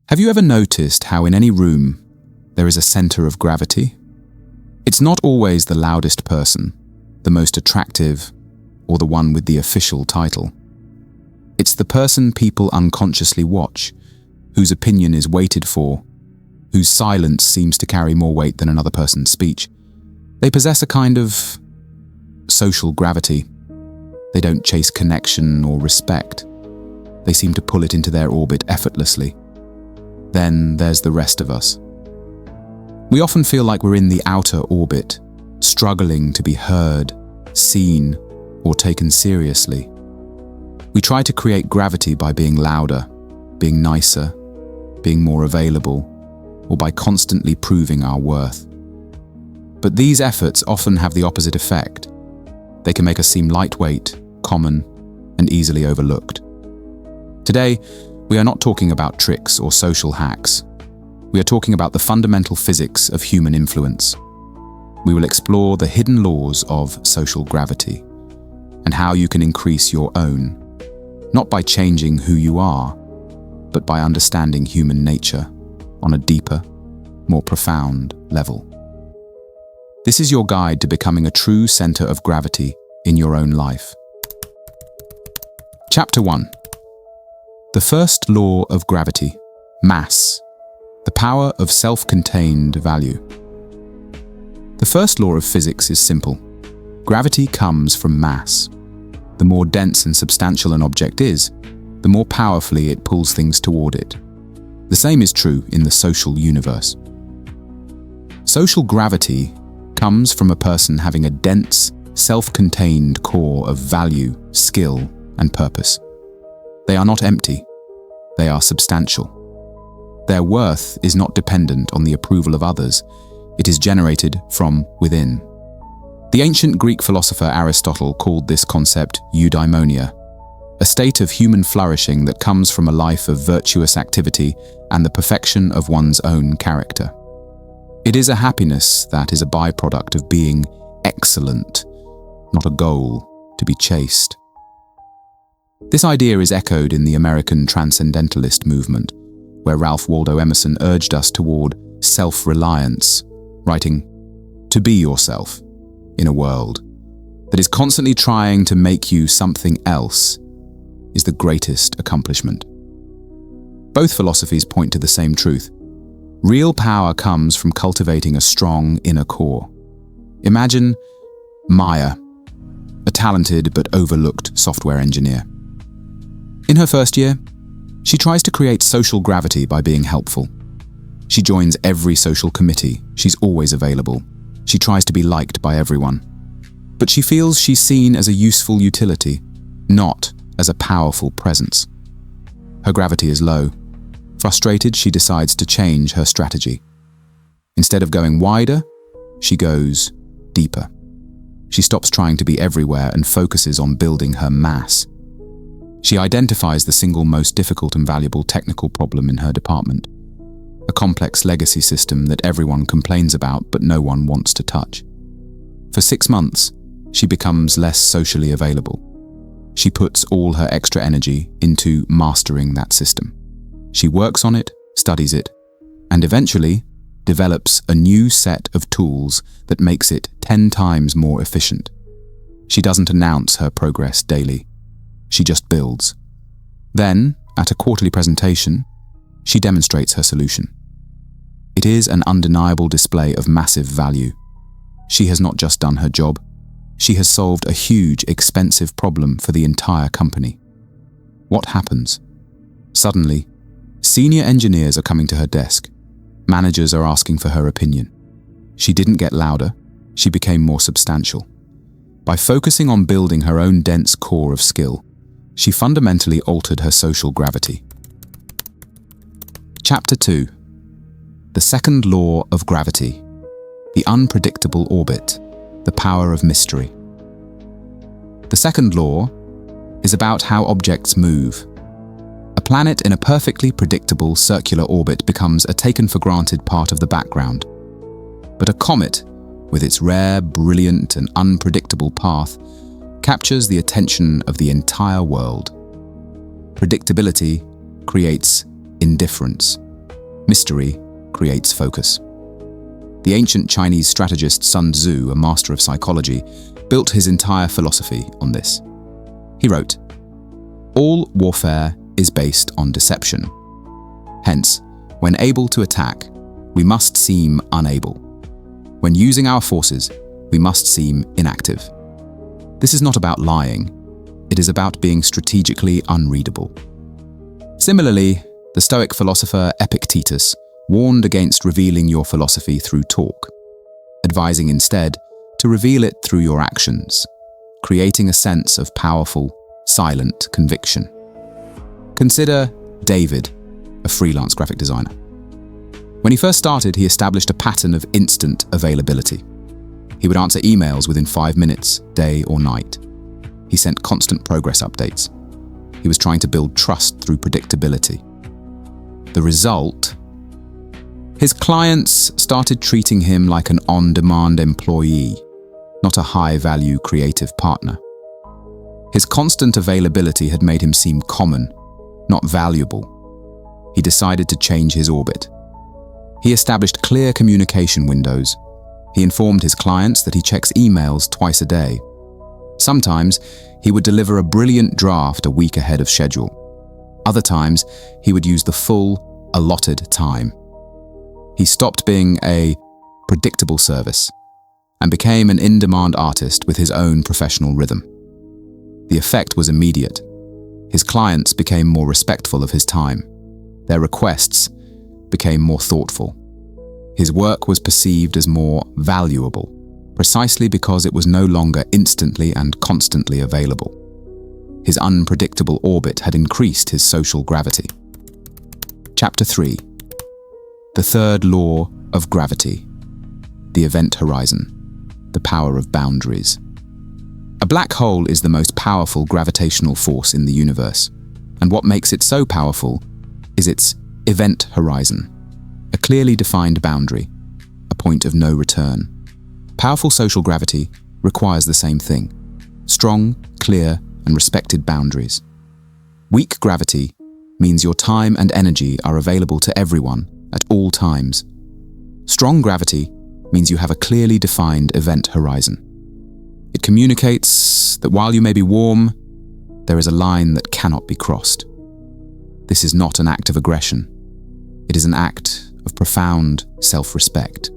Have you ever noticed how in any room there is a center of gravity? It's not always the loudest person, the most attractive, or the one with the official title. It's the person people unconsciously watch, whose opinion is waited for, whose silence seems to carry more weight than another person's speech. They possess a kind of social gravity. They don't chase connection or respect. They seem to pull it into their orbit effortlessly. Then there's the rest of us. We often feel like we're in the outer orbit, struggling to be heard, seen, or taken seriously. We try to create gravity by being louder, being nicer, being more available, or by constantly proving our worth. But these efforts often have the opposite effect. They can make us seem lightweight, common, and easily overlooked. Today, we are not talking about tricks or social hacks. We are talking about the fundamental physics of human influence. We will explore the hidden laws of social gravity and how you can increase your own, not by changing who you are, but by understanding human nature on a deeper, more profound level. This is your guide to becoming a true center of gravity in your own life. Chapter 1. The first law of gravity, mass, the power of self-contained value. The first law of physics is simple. Gravity comes from mass. The more dense and substantial an object is, the more powerfully it pulls things toward it. The same is true in the social universe. Social gravity comes from a person having a dense, self-contained core of value, skill, and purpose. They are not empty. They are substantial. Their worth is not dependent on the approval of others. It is generated from within. The ancient Greek philosopher Aristotle called this concept eudaimonia, a state of human flourishing that comes from a life of virtuous activity and the perfection of one's own character. It is a happiness that is a byproduct of being excellent, not a goal to be chased. This idea is echoed in the American transcendentalist movement, where Ralph Waldo Emerson urged us toward self-reliance, writing, "To be yourself in a world that is constantly trying to make you something else is the greatest accomplishment." Both philosophies point to the same truth. Real power comes from cultivating a strong inner core. Imagine Maya, a talented but overlooked software engineer. In her first year, she tries to create social gravity by being helpful. She joins every social committee. She's always available. She tries to be liked by everyone. But she feels she's seen as a useful utility, not as a powerful presence. Her gravity is low. Frustrated, she decides to change her strategy. Instead of going wider, she goes deeper. She stops trying to be everywhere and focuses on building her mass. She identifies the single most difficult and valuable technical problem in her department, a complex legacy system that everyone complains about but no one wants to touch. For 6 months, she becomes less socially available. She puts all her extra energy into mastering that system. She works on it, studies it, and eventually develops a new set of tools that makes it 10 times more efficient. She doesn't announce her progress daily. She just builds. Then, at a quarterly presentation, she demonstrates her solution. It is an undeniable display of massive value. She has not just done her job, she has solved a huge, expensive problem for the entire company. What happens? Suddenly, senior engineers are coming to her desk. Managers are asking for her opinion. She didn't get louder, she became more substantial. By focusing on building her own dense core of skill, she fundamentally altered her social gravity. Chapter 2. The second law of gravity, the unpredictable orbit, the power of mystery. The second law is about how objects move. A planet in a perfectly predictable circular orbit becomes a taken-for-granted part of the background. But a comet, with its rare, brilliant, and unpredictable path, captures the attention of the entire world. Predictability creates indifference. Mystery creates focus. The ancient Chinese strategist Sun Tzu, a master of psychology, built his entire philosophy on this. He wrote, "All warfare is based on deception. Hence, when able to attack, we must seem unable. When using our forces, we must seem inactive. This is not about lying. It is about being strategically unreadable." Similarly, the Stoic philosopher Epictetus warned against revealing your philosophy through talk, advising instead to reveal it through your actions, creating a sense of powerful, silent conviction. Consider David, a freelance graphic designer. When he first started, he established a pattern of instant availability. He would answer emails within 5 minutes, day or night. He sent constant progress updates. He was trying to build trust through predictability. The result? His clients started treating him like an on-demand employee, not a high-value creative partner. His constant availability had made him seem common, not valuable. He decided to change his orbit. He established clear communication windows. He informed his clients that he checks emails twice a day. Sometimes, he would deliver a brilliant draft a week ahead of schedule. Other times, he would use the full, allotted time. He stopped being a predictable service and became an in-demand artist with his own professional rhythm. The effect was immediate. His clients became more respectful of his time. Their requests became more thoughtful. His work was perceived as more valuable, precisely because it was no longer instantly and constantly available. His unpredictable orbit had increased his social gravity. Chapter 3. The third law of gravity. The event horizon. The power of boundaries. A black hole is the most powerful gravitational force in the universe, and what makes it so powerful is its event horizon, a clearly defined boundary, a point of no return. Powerful social gravity requires the same thing: strong, clear, and respected boundaries. Weak gravity means your time and energy are available to everyone at all times. Strong gravity means you have a clearly defined event horizon. It communicates that while you may be warm, there is a line that cannot be crossed. This is not an act of aggression. It is an act of profound self-respect.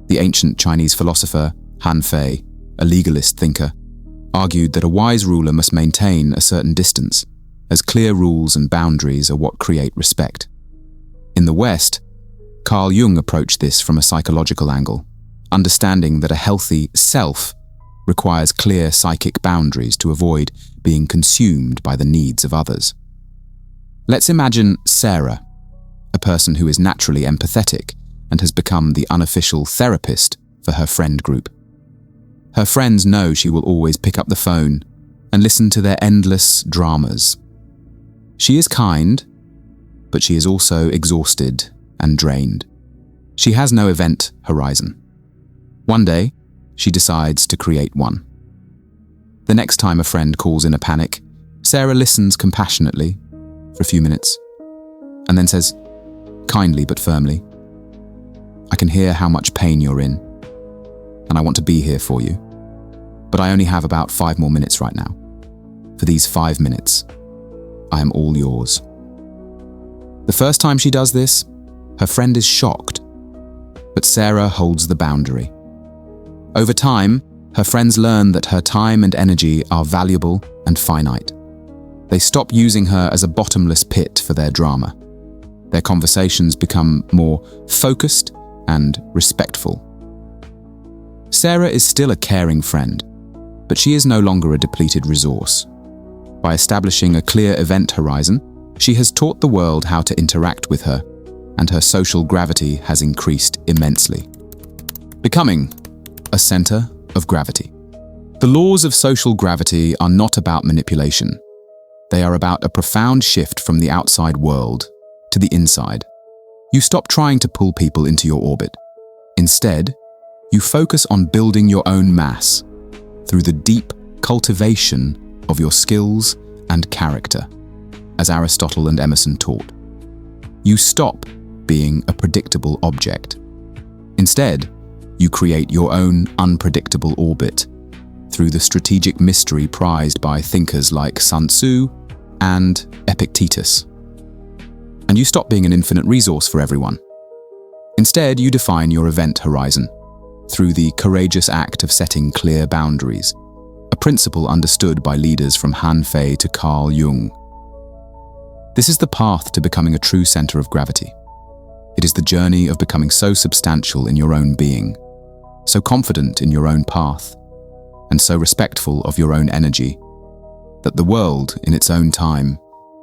The ancient Chinese philosopher Han Fei, a legalist thinker, argued that a wise ruler must maintain a certain distance, as clear rules and boundaries are what create respect. In the West, Carl Jung approached this from a psychological angle, understanding that a healthy self requires clear psychic boundaries to avoid being consumed by the needs of others. Let's imagine Sarah, a person who is naturally empathetic and has become the unofficial therapist for her friend group. Her friends know she will always pick up the phone and listen to their endless dramas. She is kind, but she is also exhausted and drained. She has no event horizon. One day, she decides to create one. The next time a friend calls in a panic, Sarah listens compassionately for a few minutes and then says, kindly but firmly, "I can hear how much pain you're in, and I want to be here for you. But I only have about 5 more minutes right now. For these 5 minutes, I am all yours." The first time she does this, her friend is shocked, but Sarah holds the boundary. Over time, her friends learn that her time and energy are valuable and finite. They stop using her as a bottomless pit for their drama. Their conversations become more focused and respectful. Sarah is still a caring friend, but she is no longer a depleted resource. By establishing a clear event horizon, she has taught the world how to interact with her, and her social gravity has increased immensely. Becoming a center of gravity. The laws of social gravity are not about manipulation. They are about a profound shift from the outside world to the inside. You stop trying to pull people into your orbit. Instead, you focus on building your own mass through the deep cultivation of your skills and character, as Aristotle and Emerson taught. You stop being a predictable object. Instead, you create your own unpredictable orbit through the strategic mystery prized by thinkers like Sun Tzu and Epictetus. And you stop being an infinite resource for everyone. Instead, you define your event horizon through the courageous act of setting clear boundaries, a principle understood by leaders from Han Fei to Carl Jung. This is the path to becoming a true center of gravity. It is the journey of becoming so substantial in your own being, so confident in your own path, and so respectful of your own energy, that the world, in its own time,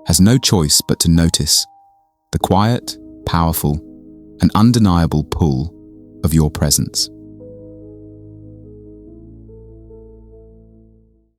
has no choice but to notice the quiet, powerful, and undeniable pull of your presence.